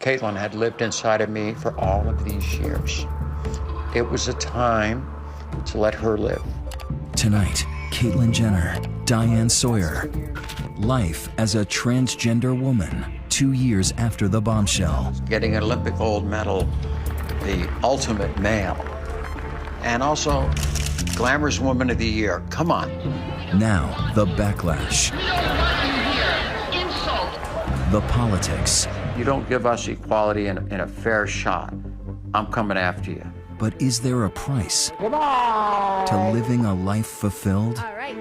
Caitlyn had lived inside of me for all of these years. It was a time to let her live. Tonight, Caitlyn Jenner, Diane Sawyer. Life as a transgender woman, 2 years after the bombshell. Getting an Olympic gold medal, the ultimate male, and also Glamorous Woman of the Year. Come on. Now, the backlash. The politics. You don't give us equality in a fair shot, I'm coming after you. But is there a price to living a life fulfilled? All right.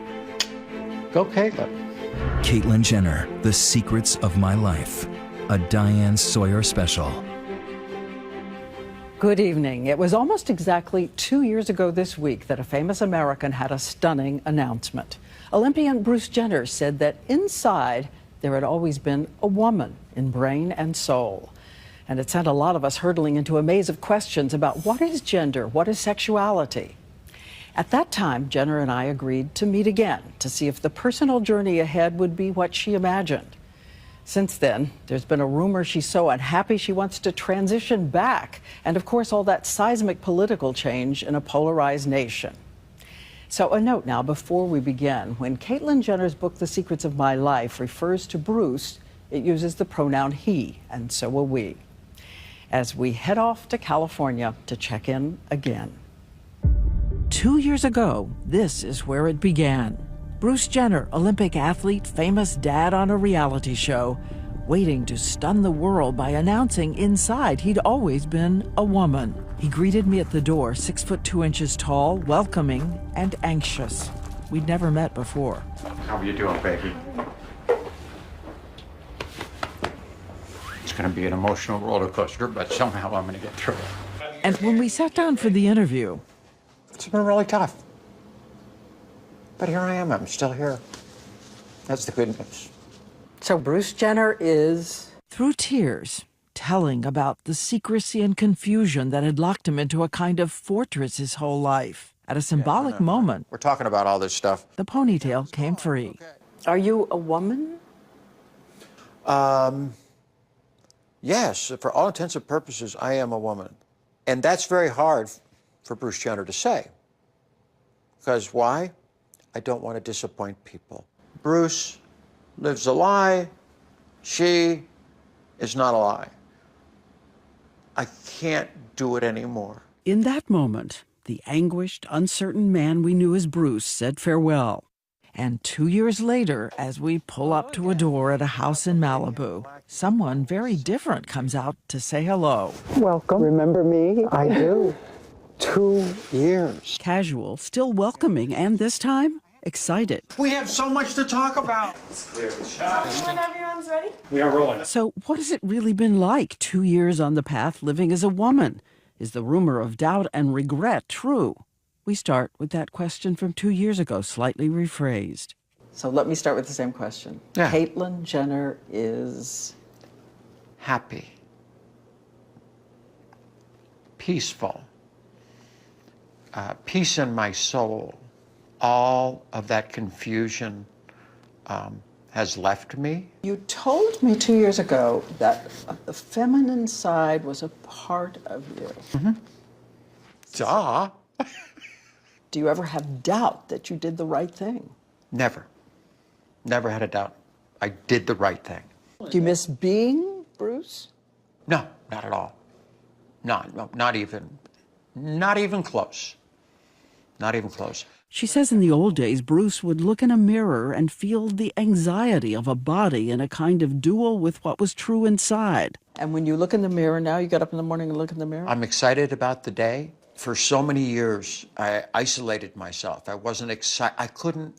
Go Caitlyn. Caitlyn Jenner, The Secrets of My Life, a Diane Sawyer special. Good evening. It was almost exactly 2 years ago this week that a famous American had a stunning announcement. Olympian Bruce Jenner said that inside there had always been a woman in brain and soul. And it sent a lot of us hurtling into a maze of questions about what is gender, what is sexuality. At that time, Jenner and I agreed to meet again to see if the personal journey ahead would be what she imagined. Since then, there's been a rumor she's so unhappy she wants to transition back. And of course, all that seismic political change in a polarized nation. So a note now before we begin. When Caitlyn Jenner's book, The Secrets of My Life, refers to Bruce, it uses the pronoun he, and so will we. As we head off to California to check in again. 2 years ago, this is where it began. Bruce Jenner, Olympic athlete, famous dad on a reality show, waiting to stun the world by announcing inside he'd always been a woman. He greeted me at the door, 6'2" tall, welcoming, and anxious. We'd never met before. How are you doing, baby? It's going to be an emotional roller coaster, but somehow I'm going to get through it. And when we sat down for the interview, It's been really tough. But here I am, I'm still here. That's the good news. so Bruce Jenner is, through tears, telling about the secrecy and confusion that had locked him into a kind of fortress his whole life. At a symbolic moment, We're talking about all this stuff. the ponytail came free. Are you a woman? Yes, for all intents and purposes, I am a woman. And that's very hard for Bruce Jenner to say. Because why? I don't want to disappoint people. Bruce lives a lie. She is not a lie. I can't do it anymore. In that moment, the anguished, uncertain man we knew as Bruce said farewell. And 2 years later, as we pull up to a door at a house in Malibu, someone very different comes out to say hello. Welcome. Remember me? I do. 2 years. Casual, still welcoming, and this time, excited. We have so much to talk about. When everyone's ready. We are rolling. So what has it really been like 2 years on the path living as a woman? Is the rumor of doubt and regret true? We start with that question from 2 years ago, slightly rephrased. So let me start with the same question. Yeah. Caitlyn Jenner is... Happy. Peaceful. Peace in my soul. All of that confusion has left me. You told me 2 years ago that the feminine side was a part of you. Mm-hmm. Duh. Do you ever have doubt that you did the right thing? Never. Never had a doubt. I did the right thing. Do you miss being Bruce? No, not at all. Not even close. Not even close. She says in the old days, Bruce would look in a mirror and feel the anxiety of a body in a kind of duel with what was true inside. And when you look in the mirror now, you get up in the morning and look in the mirror? I'm excited about the day. For so many years, I isolated myself. I wasn't excited. I couldn't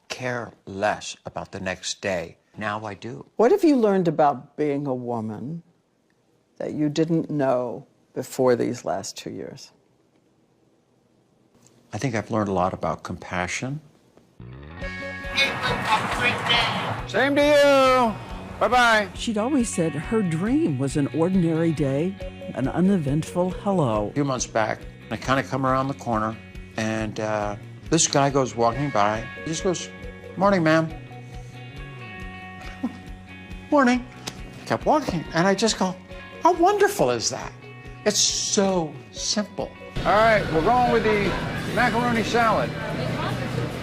care less about the next day. Now I do. What have you learned about being a woman that you didn't know before these last 2 years? I think I've learned a lot about compassion. Same to you. Bye-bye. She'd always said her dream was an ordinary day, an uneventful hello. A few months back, I kind of come around the corner, and this guy goes walking by. He just goes, "Morning, ma'am." Morning. Kept walking, and I just go, How wonderful is that? It's so simple. All right, we're going with the macaroni salad.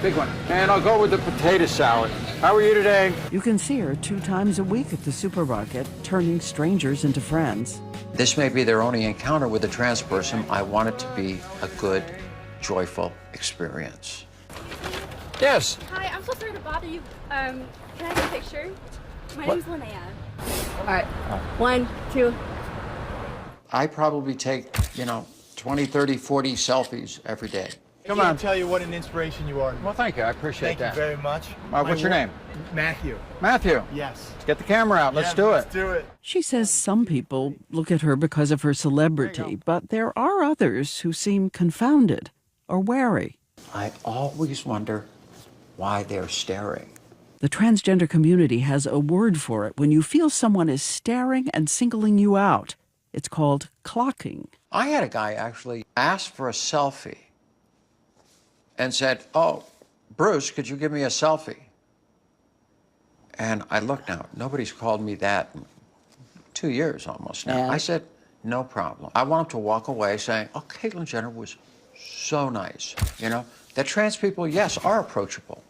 Big one. And I'll go with the potato salad. How are you today? You can see her 2 times a week at the supermarket, turning strangers into friends. This may be their only encounter with a trans person. I want it to be a good, joyful experience. Yes. Hi, I'm so sorry to bother you. Can I get a picture? My name's Linnea. All right, 1, 2. I probably take, 20, 30, 40 selfies every day. Come I on. can't tell you what an inspiration you are. Well, thank you. I appreciate Thank that. you very much. What's your name? Matthew. Matthew. Yes. Let's get the camera out. Let's Yes, do it. Let's do it. She says some people look at her because of her celebrity, but there are others who seem confounded or wary. I always wonder why they're staring. The transgender community has a word for it when you feel someone is staring and singling you out. It's called clocking. I had a guy actually ask for a selfie and said, "Oh, Bruce, could you give me a selfie?" And I looked now, nobody's called me that in 2 years almost now. And? I said, "No problem." I want him to walk away saying, "Oh, Caitlyn Jenner was so nice." That trans people, yes, are approachable,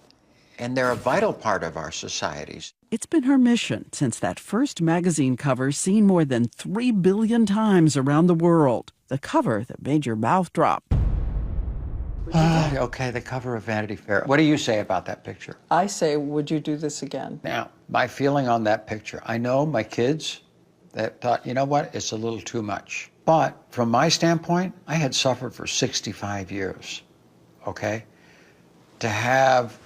and they're a vital part of our societies. It's been her mission since that first magazine cover seen more than 3 billion times around the world. The cover that made your mouth drop. Okay, the cover of Vanity Fair. What do you say about that picture? I say, would you do this again? Now, my feeling on that picture, I know my kids that thought, you know what, it's a little too much. But from my standpoint, I had suffered for 65 years, okay? To have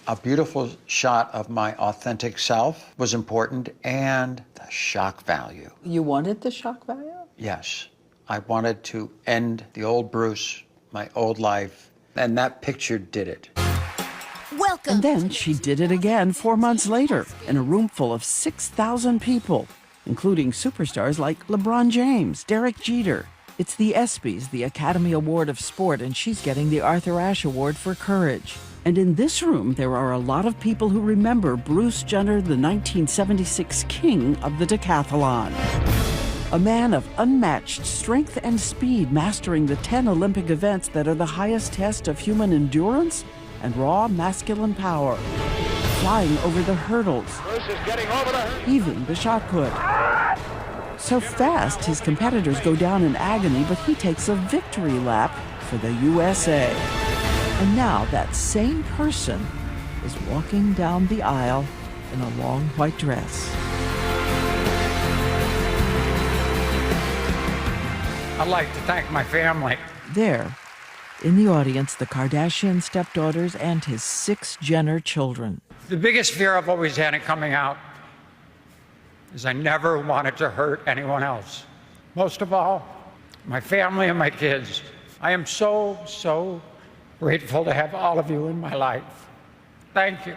a beautiful shot of my authentic self was important, and the shock value. You wanted the shock value? Yes, I wanted to end the old Bruce, my old life, and that picture did it. Welcome. And then she did it again 4 months later in a room full of 6,000 people, including superstars like LeBron James, Derek Jeter. It's the ESPYs, the Academy Award of Sport, and she's getting the Arthur Ashe Award for Courage. And in this room, there are a lot of people who remember Bruce Jenner, the 1976 king of the decathlon. A man of unmatched strength and speed, mastering the 10 Olympic events that are the highest test of human endurance and raw masculine power. Flying over the hurdles, heaving the shot put. So fast, his competitors go down in agony, but he takes a victory lap for the USA. And now that same person is walking down the aisle in a long white dress. I'd like to thank my family. There, in the audience, the Kardashian stepdaughters and his 6 Jenner children. The biggest fear I've always had in coming out is I never wanted to hurt anyone else. Most of all, my family and my kids. I am so grateful to have all of you in my life. Thank you.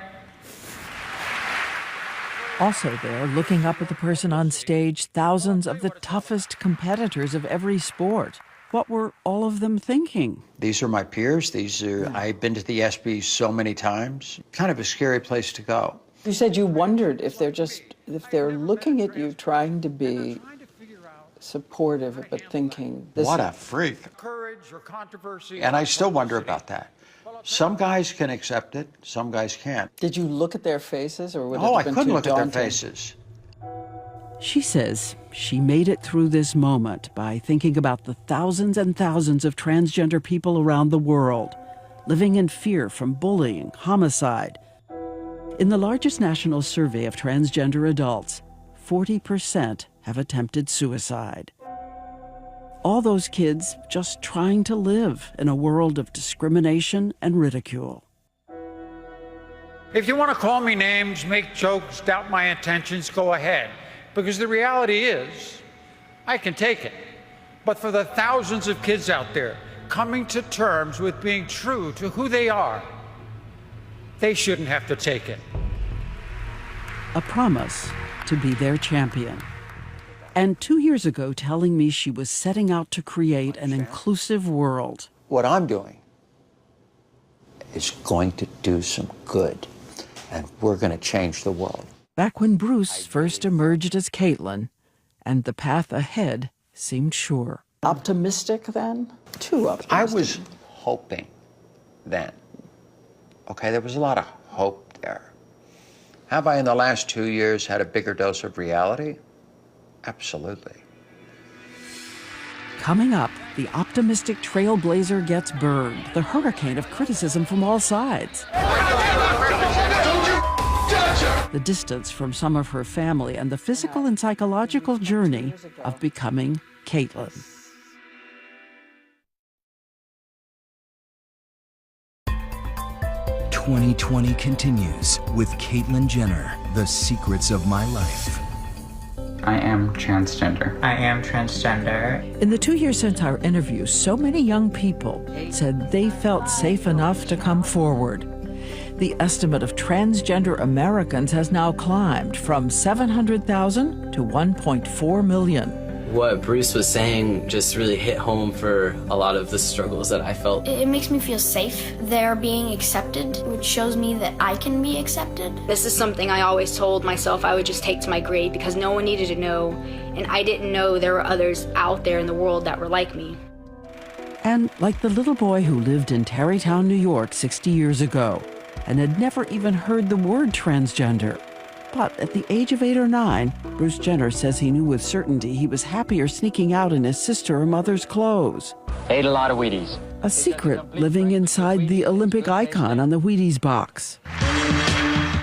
Also there, looking up at the person on stage, thousands of the toughest competitors of every sport. What were all of them thinking? These are my peers. I've been to the ESPYs so many times. Kind of a scary place to go. You said you wondered if they're looking at you trying to be supportive, but thinking, What a freak. Courage or controversy. And I still wonder about that. Some guys can accept it, some guys can't. Did you look at their faces, or would it Oh, I have been couldn't too look at their daunting? faces. She says she made it through this moment by thinking about the thousands and thousands of transgender people around the world, living in fear from bullying, homicide. In the largest national survey of transgender adults, 40% have attempted suicide. All those kids just trying to live in a world of discrimination and ridicule. If you want to call me names, make jokes, doubt my intentions, go ahead. Because the reality is, I can take it. But for the thousands of kids out there coming to terms with being true to who they are, they shouldn't have to take it. A promise to be their champion. And 2 years ago, telling me she was setting out to create an inclusive world. What I'm doing is going to do some good, and we're going to change the world. Back when Bruce first emerged as Caitlyn, and the path ahead seemed sure. Optimistic then? Too optimistic. I was hoping then. Okay, there was a lot of hope there. Have I, in the last 2 years, had a bigger dose of reality? Absolutely. Coming up, the optimistic trailblazer gets burned, the hurricane of criticism from all sides. The distance from some of her family and the physical and psychological journey of becoming Caitlyn. "2020 continues with Caitlyn Jenner, The Secrets of My Life." I am transgender. I am transgender. In the 2 years since our interview, so many young people said they felt safe enough to come forward. The estimate of transgender Americans has now climbed from 700,000 to 1.4 million. What Bruce was saying just really hit home for a lot of the struggles that I felt. It makes me feel safe. They're being accepted, which shows me that I can be accepted. This is something I always told myself I would just take to my grave because no one needed to know, and I didn't know there were others out there in the world that were like me. And like the little boy who lived in Tarrytown, New York 60 years ago and had never even heard the word transgender. But at the age of 8 or 9, Bruce Jenner says he knew with certainty he was happier sneaking out in his sister or mother's clothes. Ate a lot of Wheaties. A secret living inside the Olympic icon on the Wheaties box.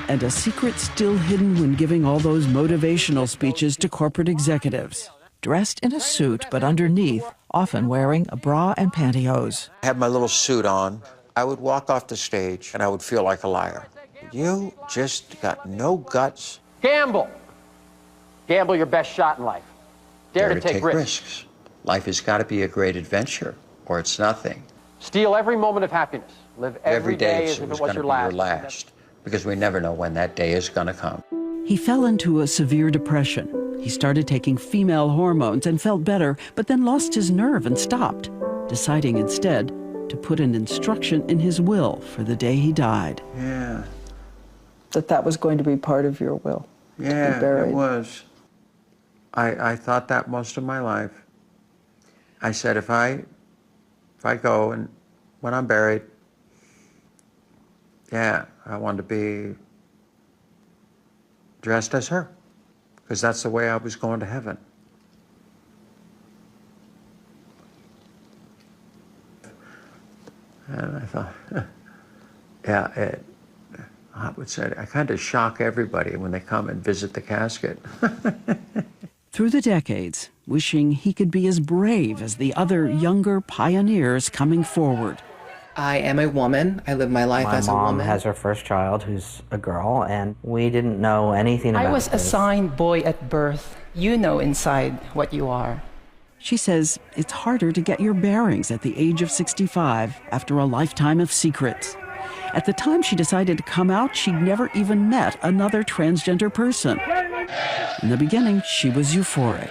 And a secret still hidden when giving all those motivational speeches to corporate executives. Dressed in a suit, but underneath, often wearing a bra and pantyhose. I had my little suit on. I would walk off the stage and I would feel like a liar. You just got no guts. Gamble. Gamble your best shot in life. Dare to take risks. Life has got to be a great adventure, or it's nothing. Steal every moment of happiness. Live every day as if it was gonna your be last. Because we never know when that day is going to come. He fell into a severe depression. He started taking female hormones and felt better, but then lost his nerve and stopped, deciding instead to put an instruction in his will for the day he died. Yeah. That was going to be part of your will. Yeah, it was. I thought that most of my life. I said, if I go and when I'm buried, yeah, I want to be dressed as her, because that's the way I was going to heaven. And I thought, yeah, I would say I kind of shock everybody when they come and visit the casket. Through the decades, wishing he could be as brave as the other younger pioneers coming forward. I am a woman. I live my life as a woman. My mom has her first child, who's a girl, and we didn't know anything about I was this. assigned boy at birth. You know inside what you are. She says it's harder to get your bearings at the age of 65 after a lifetime of secrets. At the time she decided to come out, she'd never even met another transgender person. In the beginning, she was euphoric.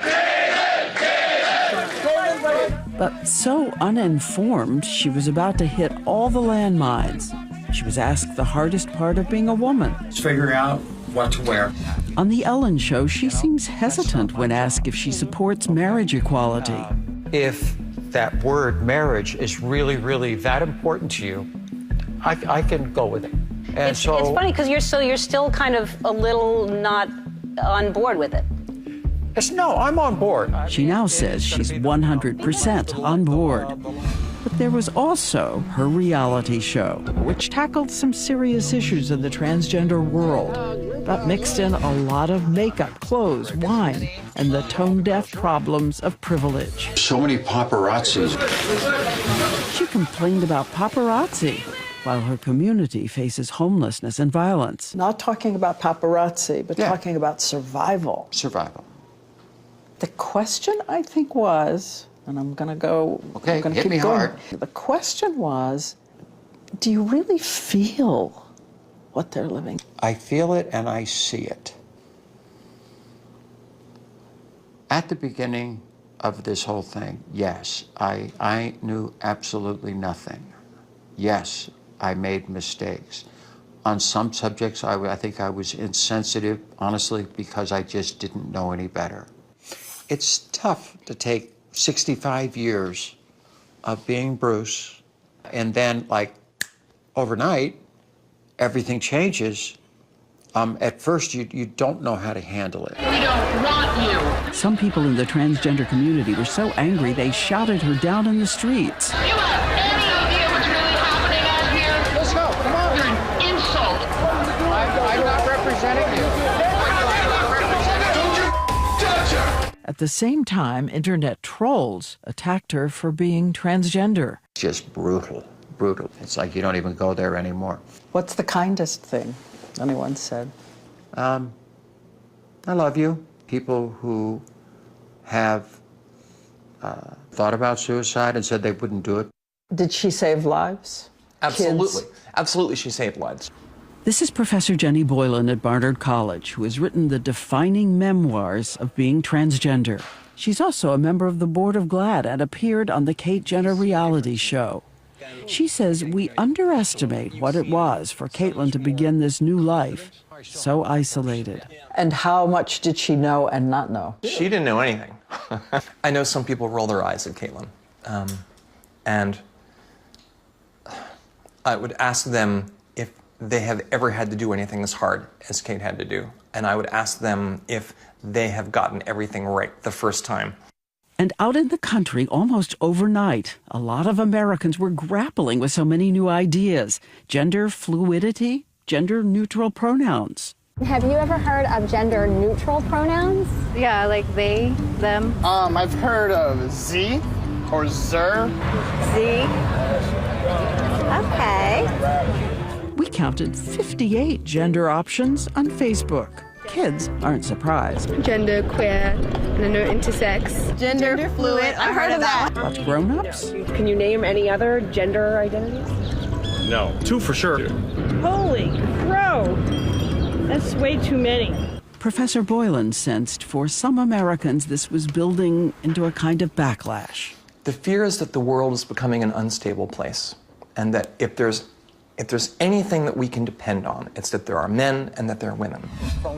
But so uninformed, she was about to hit all the landmines. She was asked the hardest part of being a woman. It's figuring out what to wear. On The Ellen Show, she seems hesitant when asked if she supports marriage equality. If that word marriage is really, really that important to you, I can go with it. And it's funny because you're still kind of a little not on board with it. No, I'm on board. She now says she's 100% on board. But there was also her reality show, which tackled some serious issues in the transgender world, but mixed in a lot of makeup, clothes, wine, and the tone-deaf problems of privilege. So many paparazzis. She complained about paparazzi, while her community faces homelessness and violence. Not talking about paparazzi, but talking about survival. Survival. The question, I think, was, and I'm going to go... Okay, I'm gonna hit keep me going. hard. The question was, do you really feel what they're living? I feel it and I see it. At the beginning of this whole thing, yes, I knew absolutely nothing. Yes, I made mistakes. On some subjects, I think I was insensitive, honestly, because I just didn't know any better. It's tough to take 65 years of being Bruce and then, like, overnight, everything changes. At first, you don't know how to handle it. We don't want you. Some people in the transgender community were so angry they shouted her down in the streets. You have any idea what's really happening out here? Let's go. Come on. You're an insult. I'm not representing you. Don't you touch her. At the same time, internet trolls attacked her for being transgender. Just brutal, brutal. It's like you don't even go there anymore. What's the kindest thing anyone said? I love you. People who have thought about suicide and said they wouldn't do it. Did she save lives? Absolutely. Kids? Absolutely, she saved lives. This is Professor Jenny Boylan at Barnard College, who has written the defining memoirs of being transgender. She's also a member of the board of GLAAD and appeared on the Kate Jenner reality show. She says we underestimate what it was for Caitlyn to begin this new life so isolated. And how much did she know and not know? She didn't know anything. I know some people roll their eyes at Caitlyn. And I would ask them if they have ever had to do anything as hard as Kate had to do. And I would ask them if they have gotten everything right the first time. And out in the country, almost overnight, a lot of Americans were grappling with so many new ideas. Gender fluidity, gender-neutral pronouns. Have you ever heard of gender-neutral pronouns? Yeah, like they, them. I've heard of Z or Zer. Z. Okay. We counted 58 gender options on Facebook. Kids aren't surprised. Gender queer, and a no intersex. Gender fluid. I've heard of that. But grown-ups? Can you name any other gender identities? No. 2 for sure. Holy crow! That's way too many. Professor Boylan sensed for some Americans this was building into a kind of backlash. The fear is that the world is becoming an unstable place, and that if there's anything that we can depend on, it's that there are men and that there are women.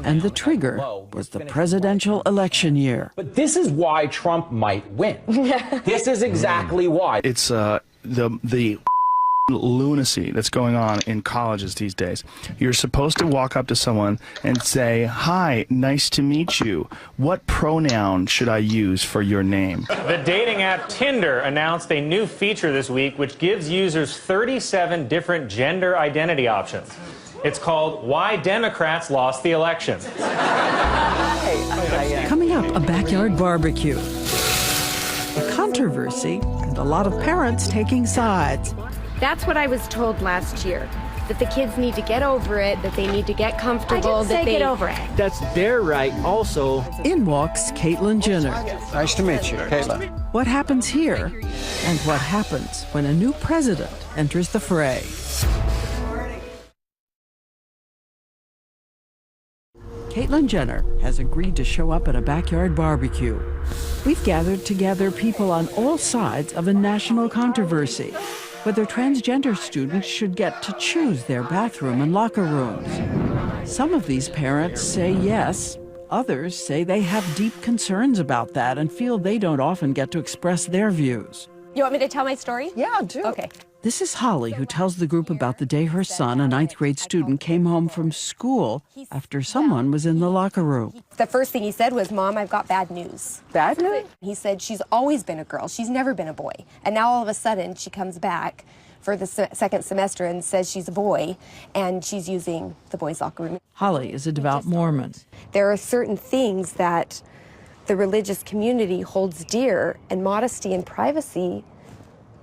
And the trigger was the presidential election year. But this is why Trump might win. This is exactly why. It's the lunacy that's going on in colleges these days. You're supposed to walk up to someone and say, "Hi, nice to meet you. What pronoun should I use for your name?" The dating app Tinder announced a new feature this week which gives users 37 different gender identity options. It's called Why Democrats Lost the Election. Coming up, a backyard barbecue, a controversy, and a lot of parents taking sides. That's what I was told last year, that the kids need to get over it, that they need to get comfortable. I didn't say get over it. That's their right also. In walks Caitlyn Jenner. Nice to meet you, Caitlyn. What happens here, and what happens when a new president enters the fray? Caitlyn Jenner has agreed to show up at a backyard barbecue. We've gathered together people on all sides of a national controversy. Whether transgender students should get to choose their bathroom and locker rooms. Some of these parents say yes. Others say they have deep concerns about that and feel they don't often get to express their views. You want me to tell my story? Yeah, do. Okay. This is Holly, who tells the group about the day her son, a 9th grade student, came home from school after someone was in the locker room. The first thing he said was, "Mom, I've got bad news." Bad news? He said she's always been a girl. She's never been a boy. And now all of a sudden she comes back for the second semester and says she's a boy, and she's using the boys' locker room. Holly is a devout Mormon. There are certain things that the religious community holds dear, and modesty and privacy,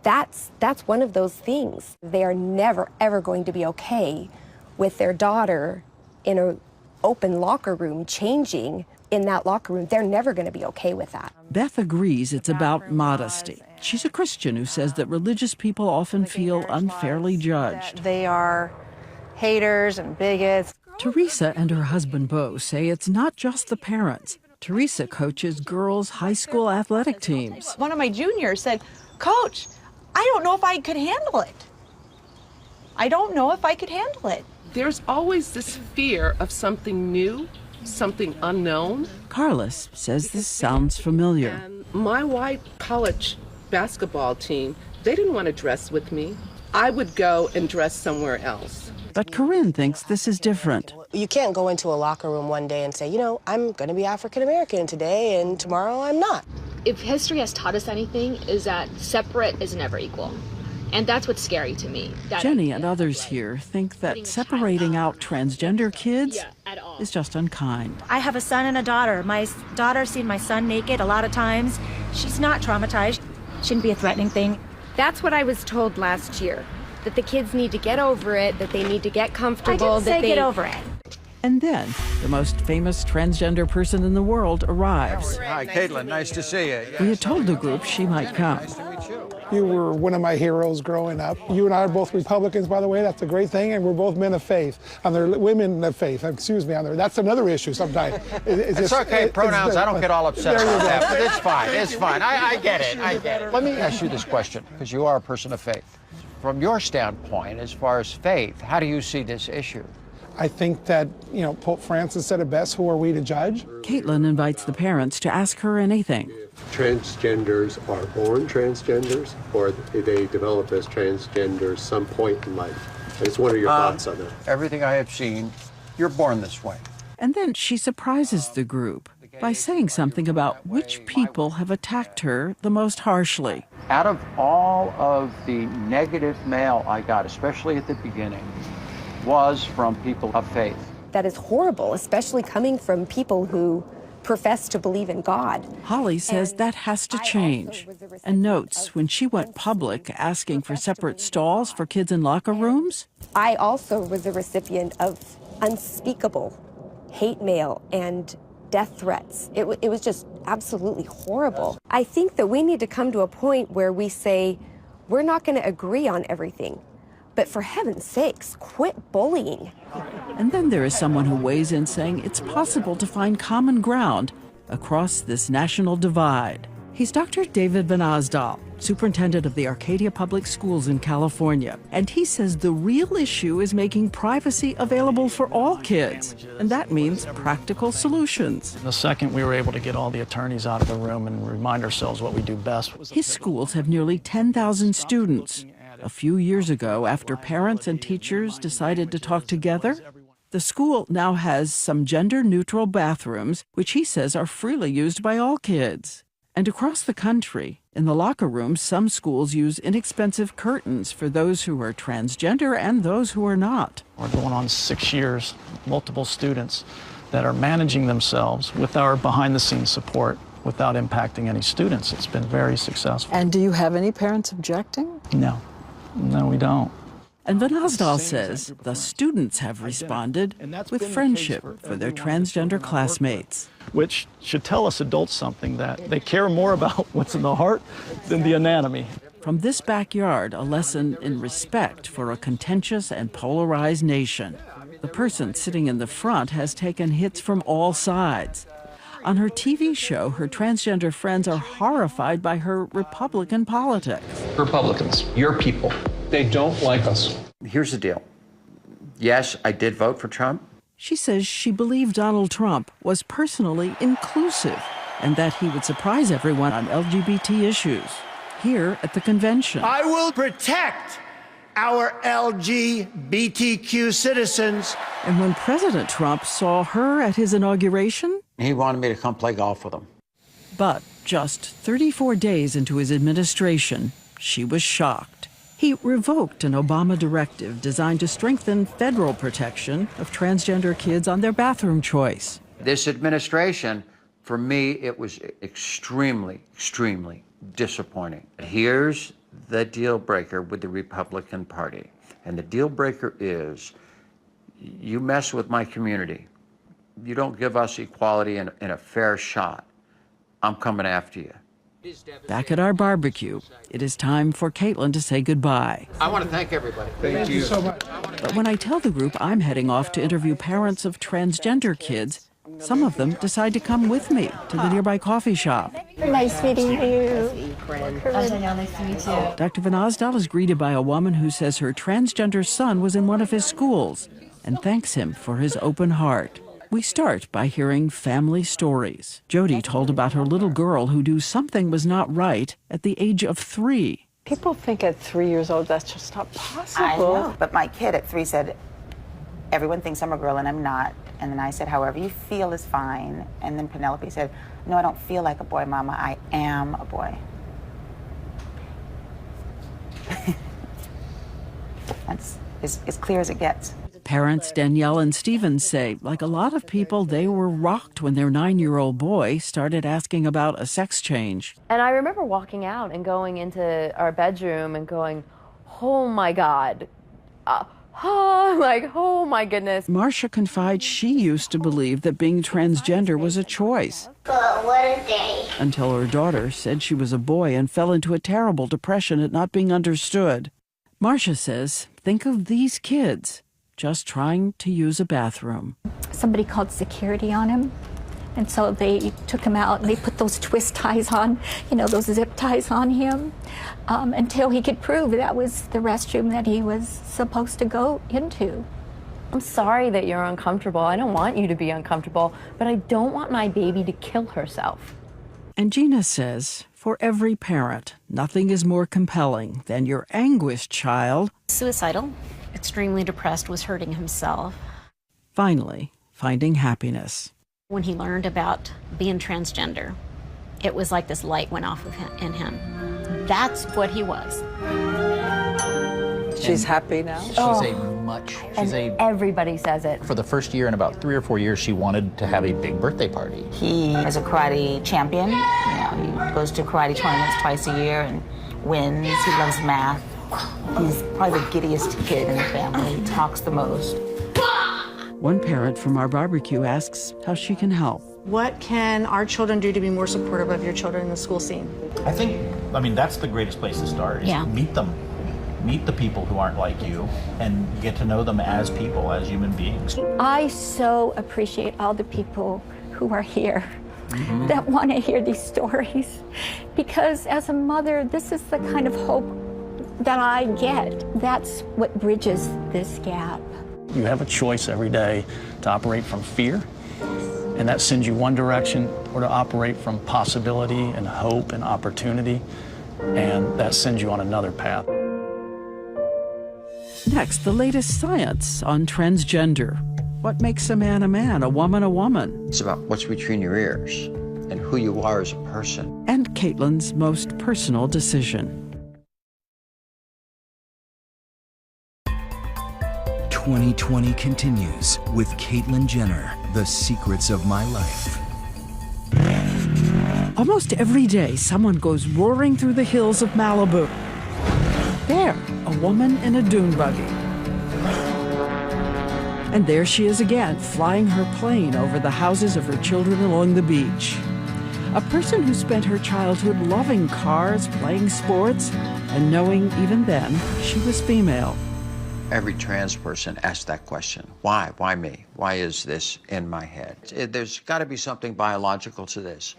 that's one of those things. They are never, ever going to be okay with their daughter in an open locker room changing in that locker room. They're never going to be okay with that. Beth agrees it's about modesty. She's a Christian who says that religious people often feel unfairly judged. They are haters and bigots. Teresa and her husband Bo say it's not just the parents. Teresa coaches girls' high school athletic teams. One of my juniors said, "Coach, I don't know if I could handle it. I don't know if I could handle it." There's always this fear of something new something unknown. Carlos says this sounds familiar. And my white college basketball team, they didn't want to dress with me. I would go and dress somewhere else. But Corinne thinks this is different. You can't go into a locker room one day and say, you know, I'm going to be African American today and tomorrow I'm not. If history has taught us anything, is that separate is never equal. And that's what's scary to me. Jenny and others here think that separating out transgender kids is just unkind. I have a son and a daughter. My daughter's seen my son naked a lot of times. She's not traumatized. Shouldn't be a threatening thing. That's what I was told last year, that the kids need to get over it, that they need to get comfortable. I didn't say get over it. And then the most famous transgender person in the world arrives. Hi, Caitlyn. Nice to see you. We had told the group she might come. You were one of my heroes growing up. You and I are both Republicans, by the way. That's a great thing. And we're both men of faith. And they're women of faith. Excuse me. That's another issue sometimes. It's okay. Pronouns, I don't get all upset about that. But it's fine. It's fine. I get it. I get it. Let me ask you this question, because you are a person of faith. From your standpoint, as far as faith, how do you see this issue? I think that, you know, Pope Francis said it best, who are we to judge? Caitlyn invites the parents to ask her anything. Transgenders are born transgenders, or they develop as transgenders some point in life. I just wonder your thoughts on that. Everything I have seen, you're born this way. And then she surprises the group by saying something about which people have attacked her the most harshly. Out of all of the negative mail I got, especially at the beginning, was from people of faith. That is horrible, especially coming from people who profess to believe in God. Holly says that has to change, and notes when she went public asking for separate stalls for kids in locker rooms. I also was a recipient of unspeakable hate mail and death threats. It was just absolutely horrible. I think that we need to come to a point where we say, we're not going to agree on everything, but for heaven's sakes, quit bullying. And then there is someone who weighs in saying it's possible to find common ground across this national divide. He's Dr. David Van Osdol, superintendent of the Arcadia Public Schools in California. And he says the real issue is making privacy available for all kids. And that means practical solutions. The second we were able to get all the attorneys out of the room and remind ourselves what we do best. His schools have nearly 10,000 students. A few years ago, after parents and teachers decided to talk together, the school now has some gender-neutral bathrooms, which he says are freely used by all kids. And across the country, in the locker rooms, some schools use inexpensive curtains for those who are transgender and those who are not. We're going on 6 years, multiple students that are managing themselves with our behind-the-scenes support without impacting any students. It's been very successful. And do you have any parents objecting? No. No, we don't. And Van Osdol says the students have responded with friendship for their transgender classmates. Which should tell us adults something, that they care more about what's in the heart than the anatomy. From this backyard, a lesson in respect for a contentious and polarized nation. The person sitting in the front has taken hits from all sides. On her TV show, her transgender friends are horrified by her Republican politics. Republicans, your people, they don't like us. Here's the deal. Yes, I did vote for Trump. She says she believed Donald Trump was personally inclusive and that he would surprise everyone on LGBT issues. Here at the convention. I will protect our LGBTQ citizens. And when President Trump saw her at his inauguration, he wanted me to come play golf with him. But just 34 days into his administration, she was shocked. He revoked an Obama directive designed to strengthen federal protection of transgender kids on their bathroom choice. This administration, for me, it was extremely, extremely disappointing. Here's the deal breaker with the Republican Party. And the deal breaker is, you mess with my community, you don't give us equality and a fair shot, I'm coming after you. Back at our barbecue, it is time for Caitlyn to say goodbye. I want to thank everybody. Thank you so much. But when I tell the group I'm heading off to interview parents of transgender kids, some of them decide to come with me to the nearby coffee shop. Nice meeting you. Nice to meet you. Dr. Van Osdol is greeted by a woman who says her transgender son was in one of his schools and thanks him for his open heart. We start by hearing family stories. Jody told about her little girl who knew something was not right at the age of 3. People think at 3 years old that's just not possible. I know, but my kid at 3 said, everyone thinks I'm a girl and I'm not. And then I said, however you feel is fine. And then Penelope said, no, I don't feel like a boy, Mama. I am a boy. That's as clear as it gets. Parents Danielle and Steven say, like a lot of people, they were rocked when their 9-year-old boy started asking about a sex change. And I remember walking out and going into our bedroom and going, oh my God. Oh my goodness. Marcia confides she used to believe that being transgender was a choice. But what a day. Until her daughter said she was a boy and fell into a terrible depression at not being understood. Marcia says, think of these kids just trying to use a bathroom. Somebody called security on him. And so they took him out and they put those twist ties on, those zip ties on him, until he could prove that was the restroom that he was supposed to go into. I'm sorry that you're uncomfortable. I don't want you to be uncomfortable, but I don't want my baby to kill herself. And Gina says, for every parent, nothing is more compelling than your anguished child suicidal, extremely depressed, was hurting himself. Finally, finding happiness. When he learned about being transgender, it was like this light went off in him. That's what he was. She's happy now? Everybody says it. For the first year, in about 3 or 4 years, she wanted to have a big birthday party. He is a karate champion. He goes to karate tournaments twice a year and wins. He loves math. He's probably the giddiest kid in the family. He talks the most. One parent from our barbecue asks how she can help. What can our children do to be more supportive of your children in the school scene? I think, that's the greatest place to start, is meet them. Meet the people who aren't like you and get to know them as people, as human beings. I so appreciate all the people who are here that want to hear these stories, because as a mother, this is the kind of hope that I get. That's what bridges this gap. You have a choice every day to operate from fear, and that sends you one direction, or to operate from possibility and hope and opportunity, and that sends you on another path. Next, the latest science on transgender. What makes a man, a woman, a woman? It's about what's between your ears and who you are as a person. And Caitlyn's most personal decision. 2020 continues with Caitlyn Jenner, The Secrets of My Life. Almost every day, someone goes roaring through the hills of Malibu. There, a woman in a dune buggy. And there she is again, flying her plane over the houses of her children along the beach. A person who spent her childhood loving cars, playing sports, and knowing even then she was female. Every trans person asks that question. Why? Why me? Why is this in my head? There's got to be something biological to this.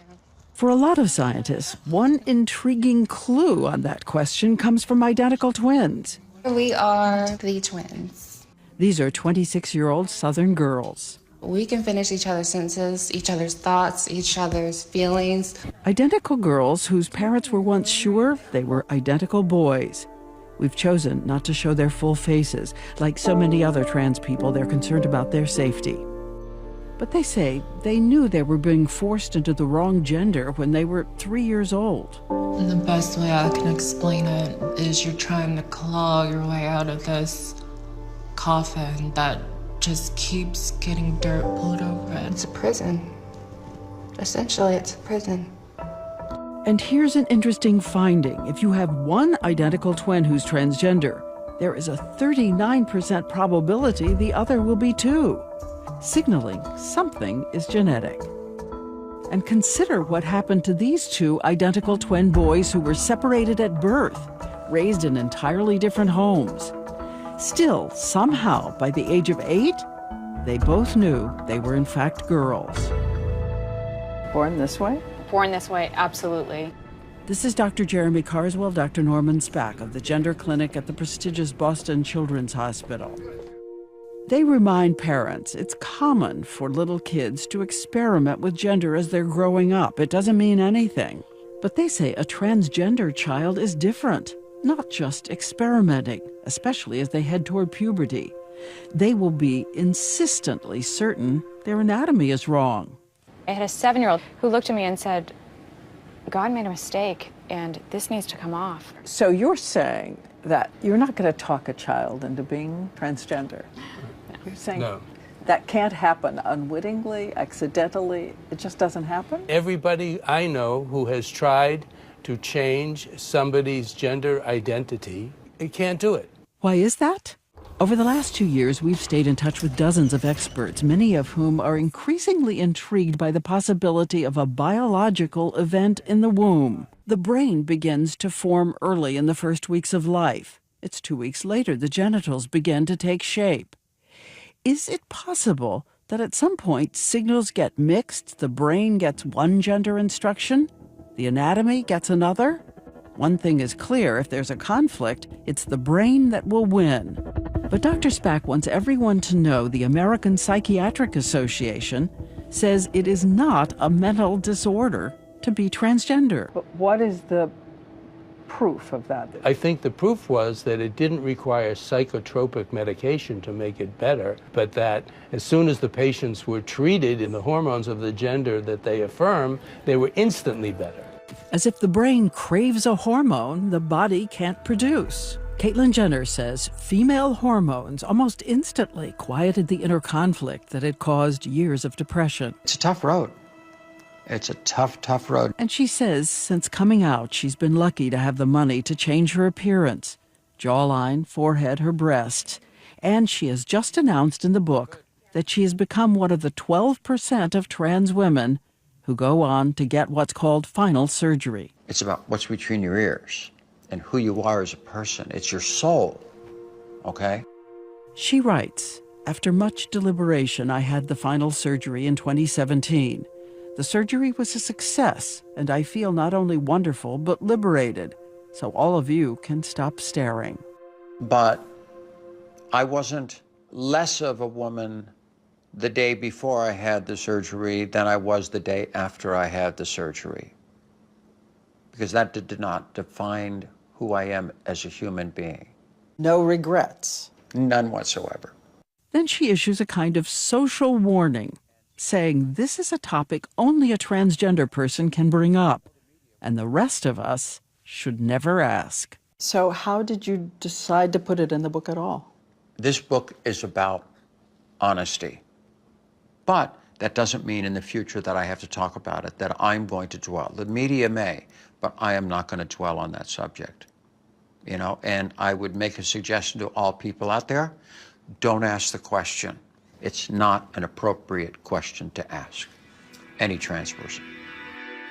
For a lot of scientists, one intriguing clue on that question comes from identical twins. We are the twins. These are 26-year-old Southern girls. We can finish each other's sentences, each other's thoughts, each other's feelings. Identical girls whose parents were once sure they were identical boys. We've chosen not to show their full faces. Like so many other trans people, they're concerned about their safety. But they say they knew they were being forced into the wrong gender when they were 3 years old. And the best way I can explain it is you're trying to claw your way out of this coffin that just keeps getting dirt pulled over it. It's a prison. Essentially, it's a prison. And here's an interesting finding. If you have one identical twin who's transgender, there is a 39% probability the other will be too, signaling something is genetic. And consider what happened to these two identical twin boys who were separated at birth, raised in entirely different homes. Still, somehow, by the age of 8, they both knew they were in fact girls. Born this way? Born this way, absolutely. This is Dr. Jeremy Carswell, Dr. Norman Spack of the Gender Clinic at the prestigious Boston Children's Hospital. They remind parents it's common for little kids to experiment with gender as they're growing up. It doesn't mean anything. But they say a transgender child is different, not just experimenting, especially as they head toward puberty. They will be insistently certain their anatomy is wrong. I had a 7-year-old who looked at me and said, God made a mistake and this needs to come off. So you're saying that you're not going to talk a child into being transgender? You're saying that can't happen unwittingly, accidentally, it just doesn't happen? Everybody I know who has tried to change somebody's gender identity, it can't do it. Why is that? Over the last 2 years, we've stayed in touch with dozens of experts, many of whom are increasingly intrigued by the possibility of a biological event in the womb. The brain begins to form early in the first weeks of life. It's 2 weeks later the genitals begin to take shape. Is it possible that at some point signals get mixed, the brain gets one gender instruction, the anatomy gets another? One thing is clear, if there's a conflict, it's the brain that will win. But Dr. Spack wants everyone to know the American Psychiatric Association says it is not a mental disorder to be transgender. But what is the proof of that? I think the proof was that it didn't require psychotropic medication to make it better, but that as soon as the patients were treated in the hormones of the gender that they affirm, they were instantly better. As if the brain craves a hormone the body can't produce. Caitlyn Jenner says female hormones almost instantly quieted the inner conflict that had caused years of depression. It's a tough road. It's a tough, tough road. And she says since coming out, she's been lucky to have the money to change her appearance, jawline, forehead, her breasts. And she has just announced in the book that she has become one of the 12% of trans women who go on to get what's called final surgery. It's about what's between your ears and who you are as a person. It's your soul, okay? She writes, after much deliberation, I had the final surgery in 2017. The surgery was a success, and I feel not only wonderful, but liberated, so all of you can stop staring. But I wasn't less of a woman the day before I had the surgery than I was the day after I had the surgery, because that did not define who I am as a human being. No regrets? None whatsoever. Then she issues a kind of social warning, saying this is a topic only a transgender person can bring up, and the rest of us should never ask. So how did you decide to put it in the book at all? This book is about honesty. But that doesn't mean in the future that I have to talk about it, that I'm going to dwell. The media may, but I am not going to dwell on that subject. You know, and I would make a suggestion to all people out there, don't ask the question. It's not an appropriate question to ask any trans person.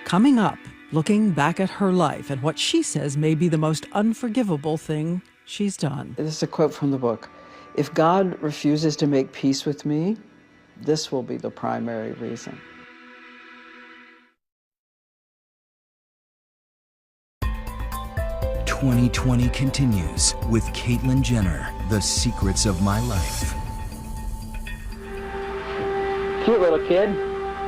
Coming up, looking back at her life at what she says may be the most unforgivable thing she's done. This is a quote from the book. If God refuses to make peace with me, this will be the primary reason. "2020 continues with Caitlyn Jenner, The Secrets of My Life. Cute little kid.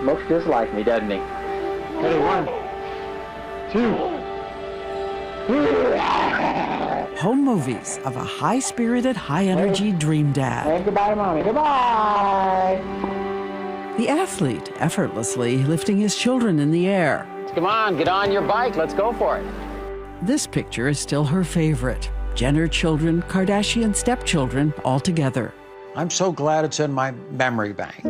Looks just like me, doesn't he? Ready, 1, 2. Home movies of a high-spirited, high-energy dream dad. Say goodbye to Mommy. Goodbye! The athlete effortlessly lifting his children in the air. Come on, get on your bike. Let's go for it. This picture is still her favorite. Jenner children, Kardashian stepchildren, all together. I'm so glad it's in my memory bank.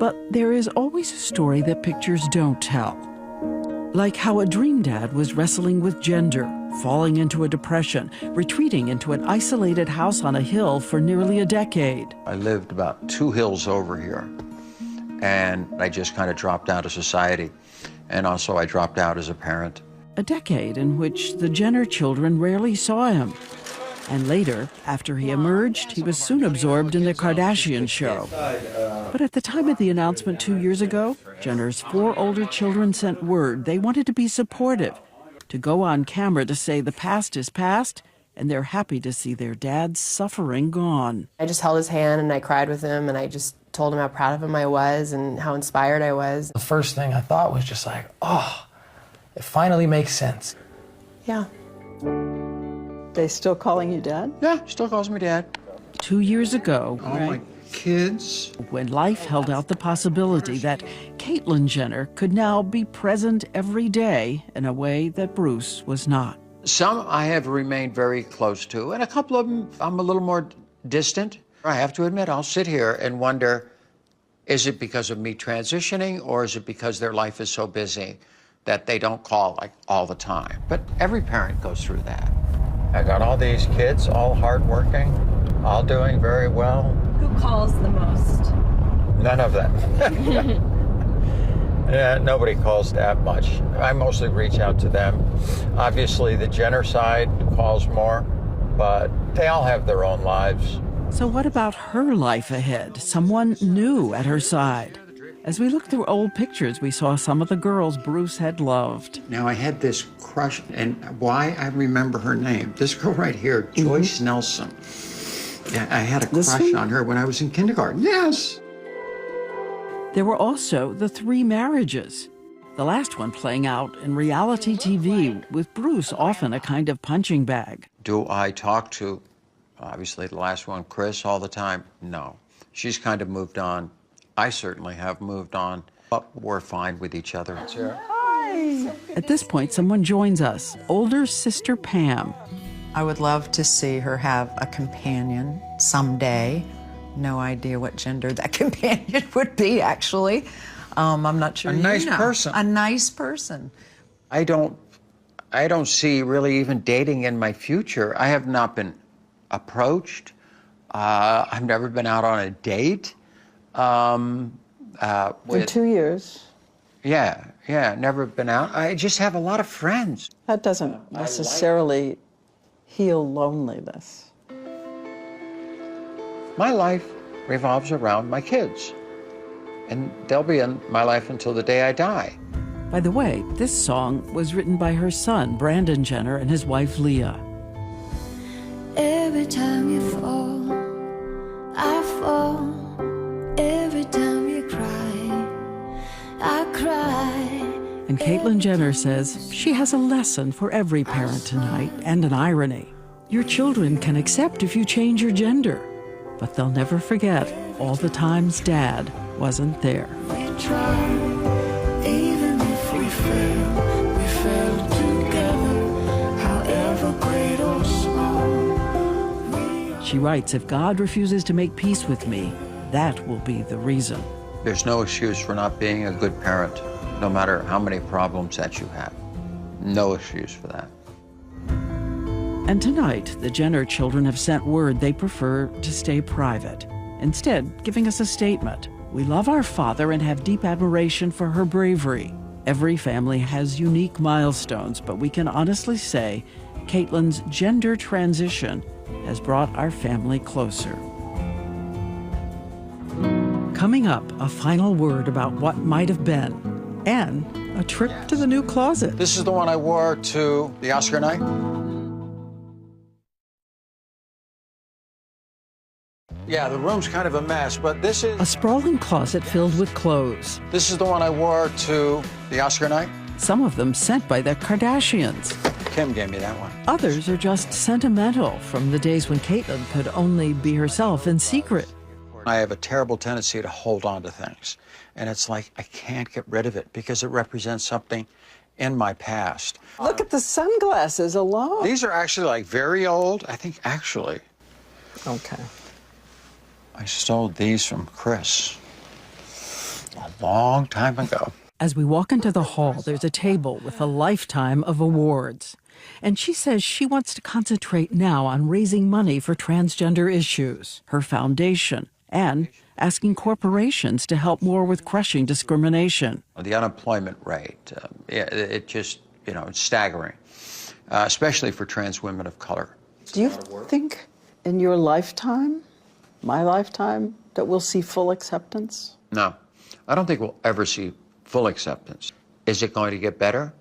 But there is always a story that pictures don't tell. Like how a dream dad was wrestling with gender, falling into a depression, retreating into an isolated house on a hill for nearly a decade. I lived about 2 hills over here, and I just kind of dropped out of society. And also I dropped out as a parent. A decade in which the Jenner children rarely saw him. And later, after he emerged, he was soon absorbed in the Kardashian show. But at the time of the announcement 2 years ago, Jenner's 4 older children sent word they wanted to be supportive, to go on camera to say the past is past and they're happy to see their dad's suffering gone. I just held his hand and I cried with him, and I just told him how proud of him I was and how inspired I was. The first thing I thought was just like, oh, it finally makes sense. Yeah. They still calling you dad? Yeah, still calls me dad. 2 years ago, my kids. When life held out the possibility that Caitlyn Jenner could now be present every day in a way that Bruce was not. Some I have remained very close to, and a couple of them I'm a little more distant. I have to admit, I'll sit here and wonder, is it because of me transitioning, or is it because their life is so busy that they don't call like all the time? But every parent goes through that. I got all these kids, all hardworking, all doing very well. Who calls the most? None of them. Yeah, nobody calls that much. I mostly reach out to them. Obviously, the Jenner side calls more, but they all have their own lives. So what about her life ahead? Someone new at her side. As we looked through old pictures, we saw some of the girls Bruce had loved. Now, I had this crush, and why I remember her name. This girl right here, Joyce Nelson. Yeah, I had a crush on her when I was in kindergarten. Yes! There were also the 3 marriages. The last one playing out in reality TV, with Bruce often a kind of punching bag. Do I talk to, obviously the last one, Chris, all the time? No. She's kind of moved on. I certainly have moved on, but we're fine with each other. Hi! At this point, someone joins us, older sister Pam. I would love to see her have a companion someday. No idea what gender that companion would be, actually. I'm not sure. A nice person. A nice person. I don't see really even dating in my future. I have not been approached. I've never been out on a date. For 2 years. Yeah, never been out. I just have a lot of friends. That doesn't necessarily heal loneliness. My life revolves around my kids, and they'll be in my life until the day I die. By the way, this song was written by her son, Brandon Jenner, and his wife, Leah. Every time you fall, I fall. Every time you cry, I cry. And Caitlyn Jenner says she has a lesson for every parent tonight, and an irony. Your children can accept if you change your gender, but they'll never forget all the times Dad wasn't there. We try, even if we fail together, however great or small. She writes, if God refuses to make peace with me, that will be the reason. There's no excuse for not being a good parent, no matter how many problems that you have. No excuse for that. And tonight, the Jenner children have sent word they prefer to stay private, instead giving us a statement. We love our father and have deep admiration for her bravery. Every family has unique milestones, but we can honestly say Caitlyn's gender transition has brought our family closer. Coming up, a final word about what might have been, and a trip to the new closet. This is the one I wore to the Oscar night. Yeah, the room's kind of a mess, but this is... A sprawling closet filled with clothes. This is the one I wore to the Oscar night. Some of them sent by the Kardashians. Kim gave me that one. Others are just sentimental from the days when Caitlyn could only be herself in secret. I have a terrible tendency to hold on to things. And it's like, I can't get rid of it because it represents something in my past. Look at the sunglasses alone. These are actually like very old, I think actually. Okay. I stole these from Chris a long time ago. As we walk into the hall, there's a table with a lifetime of awards. And she says she wants to concentrate now on raising money for transgender issues, her foundation, and asking corporations to help more with crushing discrimination. The unemployment rate, it just, it's staggering, especially for trans women of color. Do you think in your lifetime, my lifetime, that we'll see full acceptance? No, I don't think we'll ever see full acceptance. Is it going to get better?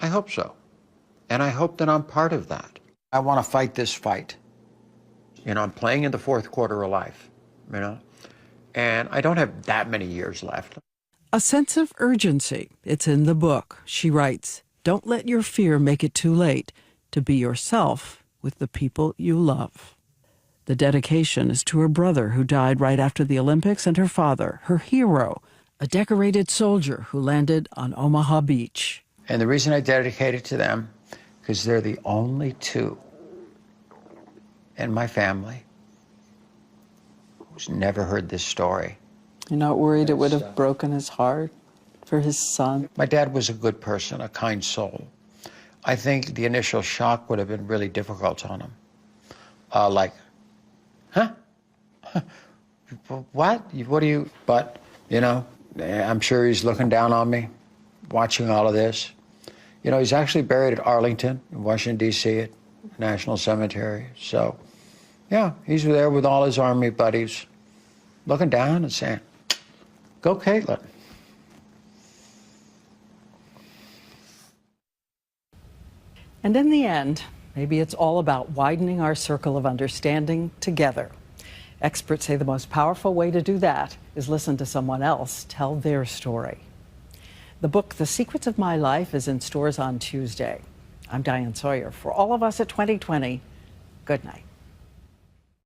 I hope so. And I hope that I'm part of that. I want to fight this fight. You know, I'm playing in the fourth quarter of life, you know, and I don't have that many years left. A sense of urgency. It's in the book. She writes, "Don't let your fear make it too late to be yourself with the people you love." The dedication is to her brother who died right after the Olympics and her father, her hero, a decorated soldier who landed on Omaha Beach. And the reason I dedicate it to them, because they're the only two in my family who's never heard this story. You're not worried it would have broken his heart for his son? My dad was a good person, a kind soul. I think the initial shock would have been really difficult on him. Like, huh? What? What do you, but, you know, I'm sure he's looking down on me, watching all of this. You know, he's actually buried at Arlington in Washington, D.C. at National Cemetery. So, yeah, he's there with all his Army buddies, looking down and saying, "Go, Caitlyn." And in the end, maybe it's all about widening our circle of understanding together. Experts say the most powerful way to do that is listen to someone else tell their story. The book, The Secrets of My Life, is in stores on Tuesday. I'm Diane Sawyer. For all of us at 2020, good night.